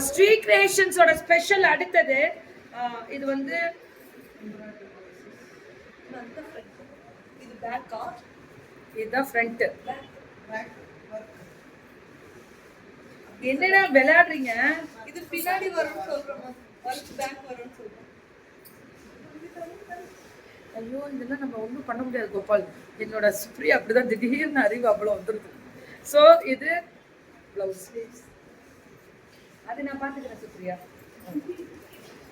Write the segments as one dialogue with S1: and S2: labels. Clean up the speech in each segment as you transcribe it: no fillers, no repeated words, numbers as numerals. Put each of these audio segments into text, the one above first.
S1: Sri கிரியேஷன்ஸோட special அடுத்தது இது வந்து
S2: இது பேக்கா,
S1: இதுதான் ஃப்ரண்ட். என்னடா விளையாடுறீங்க?
S2: இது பின்னாடி வரும்னு சொல்றோம், ஒர்க் பேக் வரும்னு சொல்றோம்.
S1: ஐயோ இதெல்லாம் நம்ம ஒன்றும் பண்ண முடியாது கோபால். என்னோட சுப்ரி அப்படிதான் திடீர்னு அறிவு அவ்வளோ வந்துருது. ஸோ இது பிளவுஸ். அது நான் பார்த்துக்கிறேன் சுப்ரியா,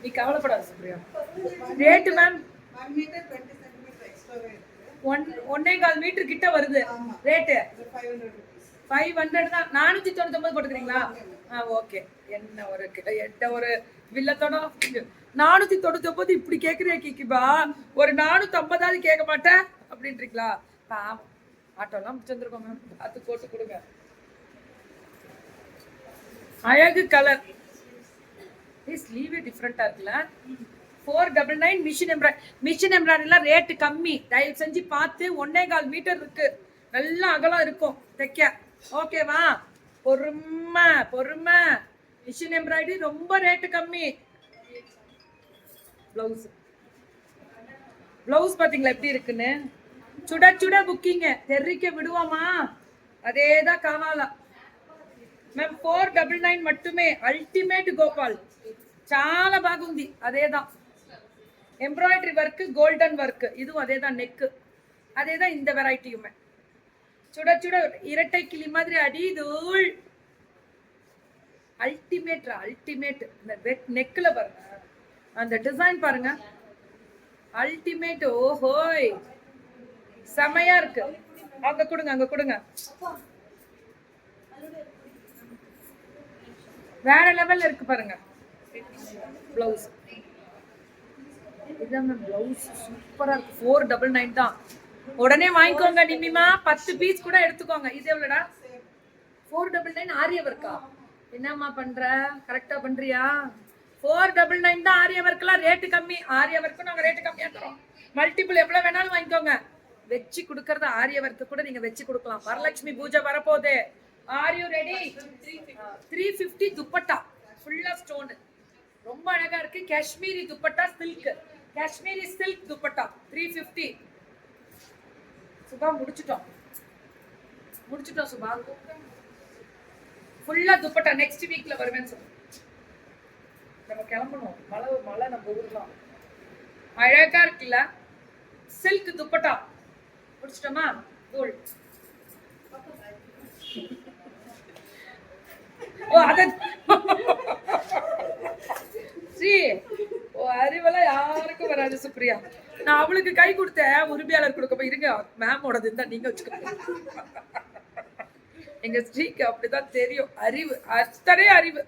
S1: நீ கவலைப்படாத Supriya. Rate ma'am
S2: 1 metre 20 centimetre எக்ஸ்ட்ராவே இருக்கு.
S1: 1.25 மீட்டர் கிட்ட வருது. ரேட்டு
S2: 500
S1: தான். 499 போட்டுக்கிறீங்களா? ஓகே. என்ன ஒரு வில்லத்தோட 499 இப்படி கேட்குறியா கிக்கிபா? ஒரு 450 கேட்க மாட்டேன் அப்படின்றீங்களா? பாவம், ஆட்டோலாம் முடிச்சிருக்கோம் மேம், பார்த்து போட்டு கொடுங்க. அழகு கலர். ஸ்லீவ் டிஃப்ரெண்டா இருக்குல்ல. 499 மிஷின் எம்ப்ராய்டரிலாம் ரேட்டு கம்மி. தயவு செஞ்சு பார்த்து 1.25 மீட்டர் இருக்கு, நல்லா அகலம் இருக்கும் தைக்க. ஓகேவா? பொறுமை. மிஷின் எம்ப்ராய்டரி ரொம்ப ரேட்டு கம்மி. பிளவுஸ் பாத்தீங்களா எப்படி இருக்குன்னு? சுட புக்கிங்க தெரிவிக்க விடுவோமா? அதேதான் காவாலா மேம். 499 மட்டுமே. అల్టిమేట్ గోపాల్, చాలా బాగుంది. అదేదా ఎంబ్రాయిడరీ వర్క్, గోల్డెన్ వర్క్, இதுவும் அதேதான். நெக் அதேதான். இந்த வெரைட்டியுமே சுட இரட்டை கிளி மாதிரி அடி தூள். அல்டிமேட். இந்த நெக்ல பாருங்க, அந்த டிசைன் பாருங்க, அல்டிமேட். ஓஹோய், செமையா இருக்கு. அங்க கொடுங்க. வேற லெவல்ல இருக்கு பாருங்க பிளவுஸ். இதாங்க பிளவுஸ் சூப்பரா இருக்கு. 499 தான். உடனே வாங்கிக்கோங்க. நிமிமா 10 பீஸ் கூட எடுத்துக்கோங்க. இது எவ்வளோடா? 499. ஆரிய ஒர்க்கா? என்னம்மா பண்ற? கரெக்டா பண்றியா? 499 தான். ஆரிய ஒர்க்லாம் ரேட்டு கம்மி. ஆரிய ஒர்க்கு நாங்க ரேட்டு கம்மியா தரோம். மல்டிபிள் எவ்வளவு வேணாலும் வாங்கிக்கோங்க. வச்சு கொடுக்கறது ஆரிய ஒர்க்கு கூட நீங்க வச்சு கொடுக்கலாம். வரலட்சுமி பூஜை வரப்போகுது. Are you ready? 350 துப்பட்டா, ஃபுல்லா ஸ்டோன், ரொம்ப அழகா இருக்கு. காஷ்மீரி துப்பட்டா, காஷ்மீரி சில்க் துப்பட்டா 350. சுபா முடிச்சிட்டோம் சுபா. ஃபுல்லா துப்பட்டா. நெக்ஸ்ட் வீக்ல வருவேன்னு சொல்லுங்க. நம்ம கிளம்பணும். மழை நம்ம ஊர்லாம் அழகா இருக்குல்ல. சில்க் துப்பட்டா முடிச்சிட்டோமா? கோல். அறிவெல்லாம் யாருக்கும் வராது சுப்ரியா. நான் அவளுக்கு கை கொடுத்தேன், உரிமையாளர் கொடுக்க இருங்க மேமோடது இருந்தா நீங்க வச்சுக்கோங்க. எங்க ஸ்ரீக்கு அப்படிதான் தெரியும். அறிவு, அத்தனை அறிவு.